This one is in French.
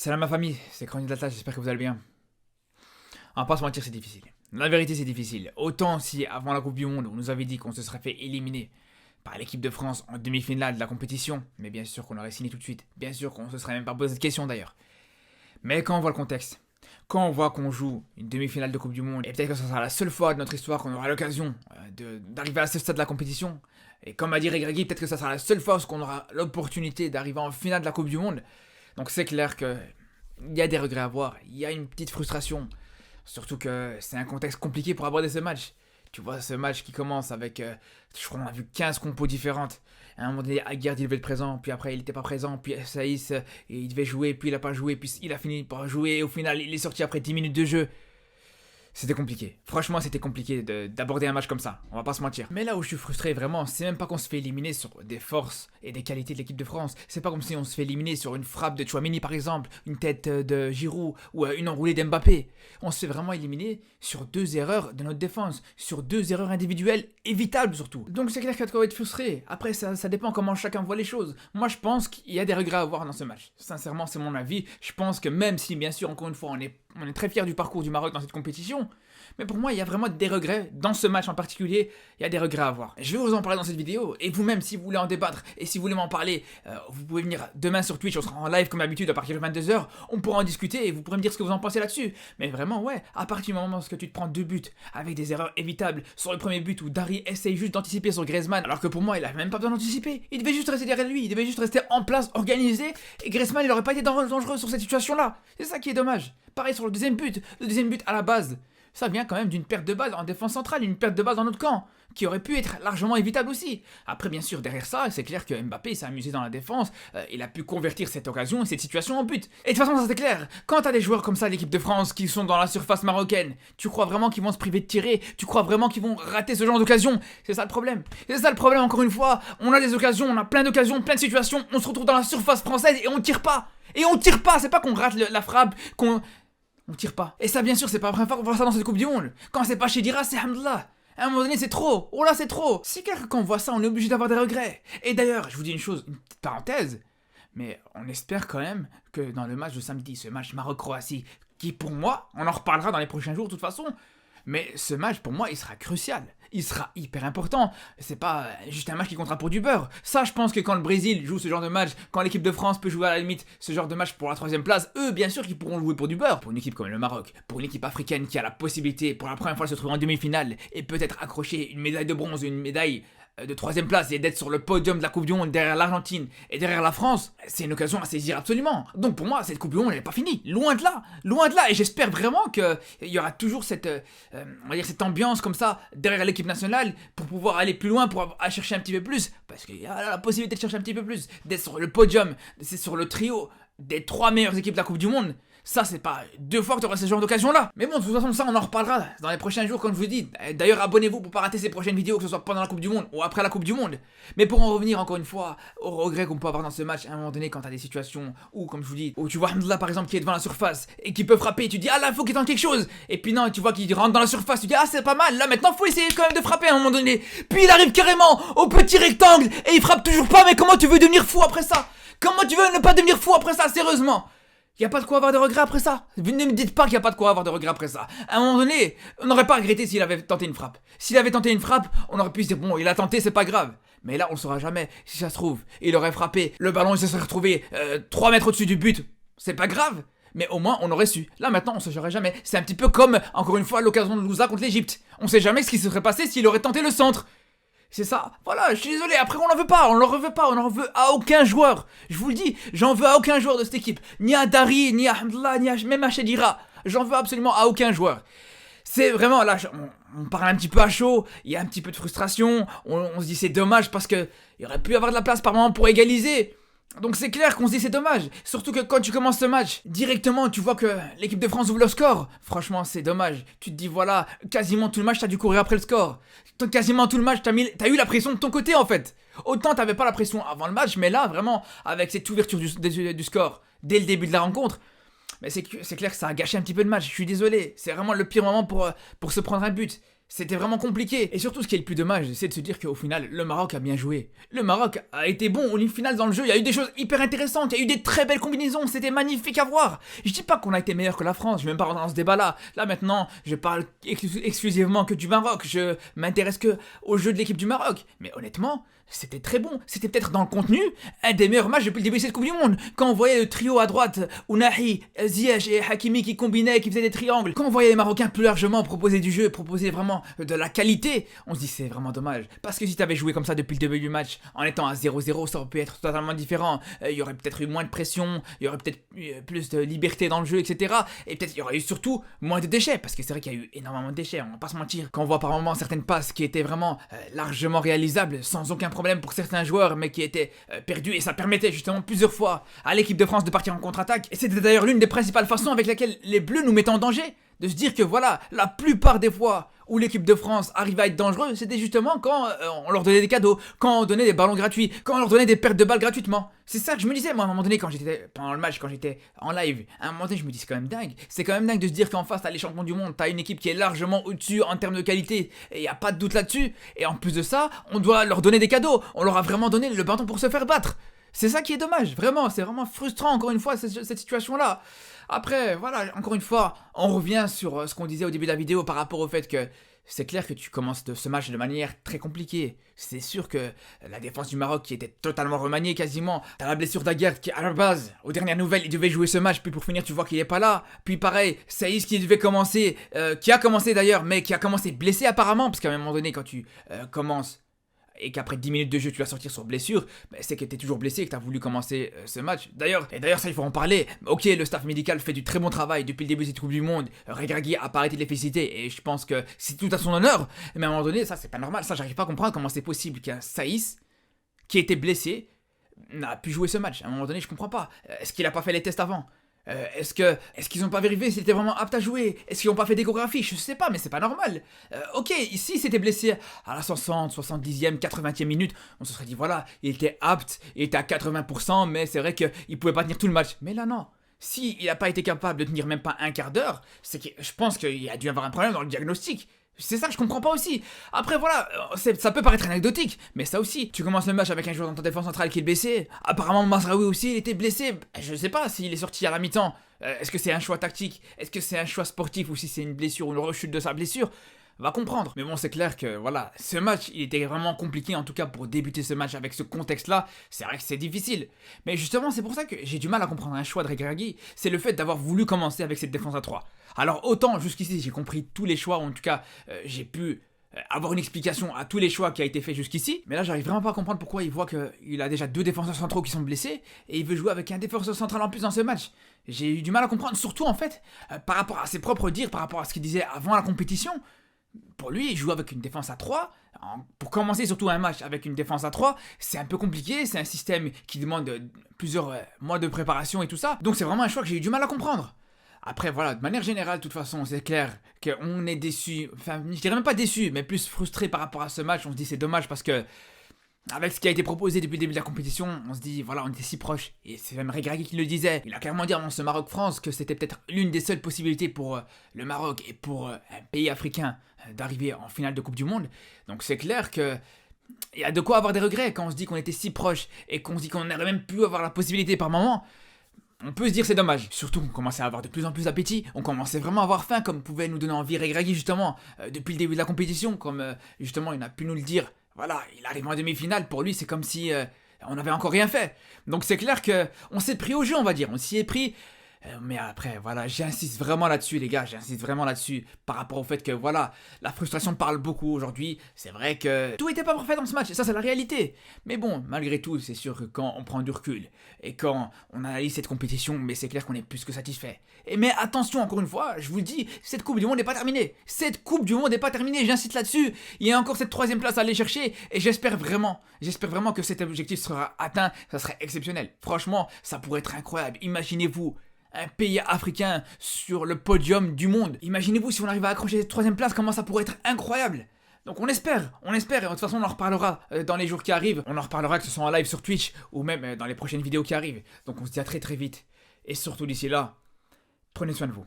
Salam ma famille, c'est Chronique d'Atlas, j'espère que vous allez bien. On va pas se mentir, c'est difficile. La vérité, c'est difficile. Autant si avant la Coupe du Monde, on nous avait dit qu'on se serait fait éliminer par l'équipe de France en demi-finale de la compétition, mais bien sûr qu'on aurait signé tout de suite. Bien sûr qu'on se serait même pas posé cette question d'ailleurs. Mais quand on voit le contexte, quand on voit qu'on joue une demi-finale de Coupe du Monde, et peut-être que ce sera la seule fois de notre histoire qu'on aura l'occasion d'arriver à ce stade de la compétition, et comme a dit Regragui, peut-être que ça sera la seule fois qu'on aura l'opportunité d'arriver en finale de la Coupe du Monde. Donc c'est clair qu'il y a des regrets à avoir, il y a une petite frustration. Surtout que c'est un contexte compliqué pour aborder ce match. Tu vois, ce match qui commence avec, je crois qu'on a vu 15 compos différentes. À un moment donné, Aguerd il devait être présent, puis après il n'était pas présent, puis Saïs il devait jouer, puis il n'a pas joué, puis il a fini par jouer, et au final il est sorti après 10 minutes de jeu. C'était compliqué. Franchement, c'était compliqué d'aborder un match comme ça. On va pas se mentir. Mais là où je suis frustré vraiment, c'est même pas qu'on se fait éliminer sur des forces et des qualités de l'équipe de France. C'est pas comme si on se fait éliminer sur une frappe de Tchouaméni par exemple, une tête de Giroud ou une enroulée d'Mbappé. On se fait vraiment éliminer sur deux erreurs de notre défense, sur deux erreurs individuelles évitables surtout. Donc c'est clair qu'il y a de quoi être frustré. Après, ça dépend comment chacun voit les choses. Moi, je pense qu'il y a des regrets à avoir dans ce match. Sincèrement, c'est mon avis. Je pense que même si, bien sûr, encore une fois, on est très fiers du parcours du Maroc dans cette compétition, mais pour moi, il y a vraiment des regrets. Dans ce match en particulier, il y a des regrets à avoir. Je vais vous en parler dans cette vidéo, et vous-même, si vous voulez en débattre, et si vous voulez m'en parler, vous pouvez venir demain sur Twitch, on sera en live comme d'habitude à partir de 22h, on pourra en discuter, et vous pourrez me dire ce que vous en pensez là-dessus. Mais vraiment, ouais, à partir du moment où tu te prends 2 buts, avec des erreurs évitables, sur le premier but où Dari essaye juste d'anticiper sur Griezmann, alors que pour moi, il a même pas besoin d'anticiper, il devait juste rester derrière lui, il devait juste rester en place, organisé, et Griezmann, il aurait pas été dangereux sur cette situation-là. C'est ça qui est dommage. Pareil sur le deuxième but à la base, ça vient quand même d'une perte de balle en défense centrale, une perte de balle dans notre camp, qui aurait pu être largement évitable aussi. Après, bien sûr, derrière ça, c'est clair que Mbappé s'est amusé dans la défense, il a pu convertir cette occasion et cette situation en but. Et de toute façon, ça c'est clair, quand t'as des joueurs comme ça, l'équipe de France, qui sont dans la surface marocaine, tu crois vraiment qu'ils vont se priver de tirer? Tu crois vraiment qu'ils vont rater ce genre d'occasion? C'est ça le problème. C'est ça le problème, encore une fois, on a des occasions, on a plein d'occasions, plein de situations, on se retrouve dans la surface française et on tire pas. Et on tire pas, c'est pas qu'on rate la frappe, on tire pas. Et ça, bien sûr, c'est pas la première fois qu'on voit ça dans cette Coupe du Monde. Quand c'est pas chez Dira, c'est Hamdallah. À un moment donné, c'est trop. Oh là, c'est trop. C'est clair que quand on voit ça, on est obligé d'avoir des regrets. Et d'ailleurs, je vous dis une chose, une petite parenthèse, mais on espère quand même que dans le match de samedi, ce match Maroc-Croatie, qui pour moi, on en reparlera dans les prochains jours de toute façon, mais ce match, pour moi, il sera crucial. Il sera hyper important. C'est pas juste un match qui comptera pour du beurre. Ça, je pense que quand le Brésil joue ce genre de match, quand l'équipe de France peut jouer à la limite ce genre de match pour la 3ème place, eux, bien sûr qu'ils pourront jouer pour du beurre. Pour une équipe comme le Maroc, pour une équipe africaine qui a la possibilité, pour la première fois, de se trouver en demi-finale et peut-être accrocher une médaille de bronze ou une médaille de 3ème place et d'être sur le podium de la Coupe du Monde derrière l'Argentine et derrière la France, c'est une occasion à saisir absolument. Donc pour moi, cette Coupe du Monde, elle n'est pas finie. Loin de là. Et j'espère vraiment qu'il y aura toujours cette ambiance comme ça derrière l'équipe nationale pour pouvoir aller plus loin, pour aller chercher un petit peu plus. Parce qu'il y a la possibilité de chercher un petit peu plus, d'être sur le podium, d'être sur le trio des 3 meilleures équipes de la Coupe du Monde. Ça, c'est pas 2 fois que tu auras ce genre d'occasion-là. Mais bon, de toute façon, ça, on en reparlera dans les prochains jours, comme je vous dis. D'ailleurs, abonnez-vous pour pas rater ces prochaines vidéos, que ce soit pendant la Coupe du Monde ou après la Coupe du Monde. Mais pour en revenir encore une fois au regret qu'on peut avoir dans ce match, à un moment donné, quand t'as des situations où, comme je vous dis, où tu vois Hamdallah par exemple qui est devant la surface et qui peut frapper, tu dis ah là, faut qu'il tente quelque chose. Et puis non, tu vois qu'il rentre dans la surface, tu dis ah, c'est pas mal, là maintenant, faut essayer quand même de frapper à un moment donné. Puis il arrive carrément au petit rectangle et il frappe toujours pas. Mais comment tu veux devenir fou après ça? Comment tu veux ne pas devenir fou après ça, sérieusement? Y a pas de quoi avoir de regrets après ça. Ne me dites pas qu'il y a pas de quoi avoir de regrets après ça. À un moment donné, on n'aurait pas regretté s'il avait tenté une frappe. S'il avait tenté une frappe, on aurait pu se dire bon, il a tenté, c'est pas grave. Mais là, on le saura jamais. Si ça se trouve, il aurait frappé, le ballon il se serait retrouvé 3 mètres au-dessus du but. C'est pas grave. Mais au moins, on aurait su. Là, maintenant, on ne saurait jamais. C'est un petit peu comme, encore une fois, l'occasion de Louza contre l'Égypte. On sait jamais ce qui se serait passé s'il aurait tenté le centre. C'est ça, voilà, je suis désolé, après on n'en veut pas, on n'en veut à aucun joueur. Je vous le dis, j'en veux à aucun joueur de cette équipe. Ni à Dari, ni à Hamdallah, même à Chedira. J'en veux absolument à aucun joueur. C'est vraiment, là, on parle un petit peu à chaud, il y a un petit peu de frustration, on se dit c'est dommage parce qu'il y aurait pu y avoir de la place par moment pour égaliser. Donc c'est clair qu'on se dit c'est dommage, surtout que quand tu commences ce match, directement tu vois que l'équipe de France ouvre le score. Franchement c'est dommage, tu te dis voilà, quasiment tout le match t'as dû courir après le score. Quasiment tout le match t'as eu la pression de ton côté en fait. Autant t'avais pas la pression avant le match, mais là vraiment, avec cette ouverture du score, dès le début de la rencontre, mais c'est clair que ça a gâché un petit peu le match, je suis désolé. C'est vraiment le pire moment pour se prendre un but. C'était vraiment compliqué. Et surtout, ce qui est le plus dommage, c'est de se dire qu'au final, le Maroc a bien joué. Le Maroc a été bon au final dans le jeu. Il y a eu des choses hyper intéressantes. Il y a eu des très belles combinaisons. C'était magnifique à voir. Je dis pas qu'on a été meilleur que la France. Je vais même pas rentrer dans ce débat-là. Là, maintenant, je parle exclusivement que du Maroc. Je m'intéresse que au jeu de l'équipe du Maroc. Mais honnêtement, c'était très bon. C'était peut-être dans le contenu un des meilleurs matchs depuis le début de cette Coupe du Monde. Quand on voyait le trio à droite, Ounahi, Ziyech et Hakimi qui combinaient, qui faisaient des triangles. Quand on voyait les Marocains plus largement proposer du jeu, proposer vraiment de la qualité, on se dit c'est vraiment dommage. Parce que si t'avais joué comme ça depuis le début du match, en étant à 0-0, ça aurait pu être totalement différent. Il y aurait peut-être eu moins de pression, il y aurait peut-être eu plus de liberté dans le jeu, etc. Et peut-être il y aurait eu surtout moins de déchets. Parce que c'est vrai qu'il y a eu énormément de déchets, on va pas se mentir. Quand on voit par moments certaines passes qui étaient vraiment largement réalisables, sans aucun problème pour certains joueurs, mais qui étaient perdus, et ça permettait justement plusieurs fois à l'équipe de France de partir en contre-attaque. Et c'était d'ailleurs l'une des principales façons avec laquelle les Bleus nous mettaient en danger. De se dire que voilà, la plupart des fois où l'équipe de France arrivait à être dangereuse, c'était justement quand on leur donnait des cadeaux, quand on donnait des ballons gratuits, quand on leur donnait des pertes de balles gratuitement. C'est ça que je me disais, moi, à un moment donné, quand j'étais pendant le match, quand j'étais en live, à un moment donné, je me dis, c'est quand même dingue. C'est quand même dingue de se dire qu'en face, t'as les champions du monde, t'as une équipe qui est largement au-dessus en termes de qualité, et y a pas de doute là-dessus. Et en plus de ça, on doit leur donner des cadeaux. On leur a vraiment donné le bâton pour se faire battre. C'est ça qui est dommage, vraiment, c'est vraiment frustrant, encore une fois, cette situation-là. Après, voilà, encore une fois, on revient sur ce qu'on disait au début de la vidéo par rapport au fait que c'est clair que tu commences ce match de manière très compliquée. C'est sûr que la défense du Maroc qui était totalement remaniée quasiment. T'as la blessure d'Aguerd qui, à la base, aux dernières nouvelles, il devait jouer ce match, puis pour finir, tu vois qu'il est pas là. Puis pareil, Saïs qui devait commencer, qui a commencé d'ailleurs, mais qui a commencé blessé apparemment, parce qu'à un moment donné, quand tu commences et qu'après 10 minutes de jeu tu vas sortir sur blessure, c'est que t'es toujours blessé et que t'as voulu commencer ce match. D'ailleurs ça il faut en parler. Ok, le staff médical fait du très bon travail depuis le début de cette Coupe du Monde. Regragui a pas arrêté de les féliciter et je pense que c'est tout à son honneur. Mais à un moment donné, ça c'est pas normal. Ça j'arrive pas à comprendre comment c'est possible qu'un Saïs qui était blessé n'a pu jouer ce match. À un moment donné, je comprends pas. Est-ce qu'il a pas fait les tests avant ? Est-ce qu'ils ont pas vérifié s'il était vraiment apte à jouer? Est-ce qu'ils ont pas fait d'échographie? Je sais pas, mais c'est pas normal. Ok, ici c'était blessé à la 60, 70e, 80e minute, on se serait dit voilà, il était apte, il était à 80%, mais c'est vrai qu'il pouvait pas tenir tout le match. Mais là non. Si il a pas été capable de tenir même pas un quart d'heure, c'est que je pense qu'il a dû avoir un problème dans le diagnostic. C'est ça que je comprends pas aussi. Après voilà, ça peut paraître anecdotique, mais ça aussi, tu commences le match avec un joueur dans ta défense centrale qui est blessé. Apparemment Mazraoui aussi, il était blessé. Je sais pas s'il est sorti à la mi-temps. Est-ce que c'est un choix tactique? Est-ce que c'est un choix sportif? Ou si c'est une blessure ou une rechute de sa blessure? Va comprendre. Mais bon, c'est clair que voilà, ce match, il était vraiment compliqué, en tout cas pour débuter ce match avec ce contexte-là. C'est vrai que c'est difficile. Mais justement, c'est pour ça que j'ai du mal à comprendre un choix de Regragui. C'est le fait d'avoir voulu commencer avec cette défense à 3. Alors autant jusqu'ici, j'ai compris tous les choix, ou en tout cas, j'ai pu avoir une explication à tous les choix qui a été fait jusqu'ici. Mais là, j'arrive vraiment pas à comprendre pourquoi il voit qu'il a déjà 2 défenseurs centraux qui sont blessés et il veut jouer avec un défenseur central en plus dans ce match. J'ai eu du mal à comprendre, surtout en fait, par rapport à ses propres dires, par rapport à ce qu'il disait avant la compétition. Pour lui, jouer avec une défense à 3, pour commencer surtout un match avec une défense à 3, c'est un peu compliqué, c'est un système qui demande plusieurs mois de préparation et tout ça. Donc c'est vraiment un choix que j'ai eu du mal à comprendre. Après voilà, de manière générale, de toute façon, c'est clair qu'on est déçu, enfin je dirais même pas déçu, mais plus frustré par rapport à ce match. On se dit c'est dommage parce que avec ce qui a été proposé depuis le début de la compétition, on se dit, voilà, on était si proches. Et c'est même Regragui qui le disait. Il a clairement dit dans ce Maroc-France que c'était peut-être l'une des seules possibilités pour le Maroc et pour un pays africain d'arriver en finale de Coupe du Monde. Donc c'est clair que il y a de quoi avoir des regrets quand on se dit qu'on était si proches et qu'on se dit qu'on aurait même pu avoir la possibilité par moment. On peut se dire c'est dommage. Surtout qu'on commençait à avoir de plus en plus d'appétit. On commençait vraiment à avoir faim, comme pouvait nous donner envie Regragui justement depuis le début de la compétition, comme justement il a pu nous le dire. Voilà, il arrive en demi-finale, pour lui c'est comme si on n'avait encore rien fait. Donc c'est clair que on s'est pris au jeu, on va dire, on s'y est pris. Mais après, voilà, j'insiste vraiment là-dessus, les gars, j'insiste vraiment là-dessus, par rapport au fait que, voilà, la frustration parle beaucoup aujourd'hui. C'est vrai que tout était pas parfait dans ce match, et ça c'est la réalité. Mais bon, malgré tout, c'est sûr que quand on prend du recul, et quand on analyse cette compétition, mais c'est clair qu'on est plus que satisfait. Mais attention, encore une fois, je vous le dis, cette Coupe du Monde n'est pas terminée. Cette Coupe du Monde n'est pas terminée, j'insiste là-dessus. Il y a encore cette 3e place à aller chercher, et j'espère vraiment que cet objectif sera atteint, ça serait exceptionnel. Franchement, ça pourrait être incroyable. Imaginez-vous un pays africain sur le podium du monde. Imaginez-vous si on arrive à accrocher cette 3e place, comment ça pourrait être incroyable. Donc on espère, et de toute façon on en reparlera dans les jours qui arrivent. On en reparlera que ce soit en live sur Twitch ou même dans les prochaines vidéos qui arrivent. Donc on se dit à très très vite. Et surtout d'ici là, prenez soin de vous.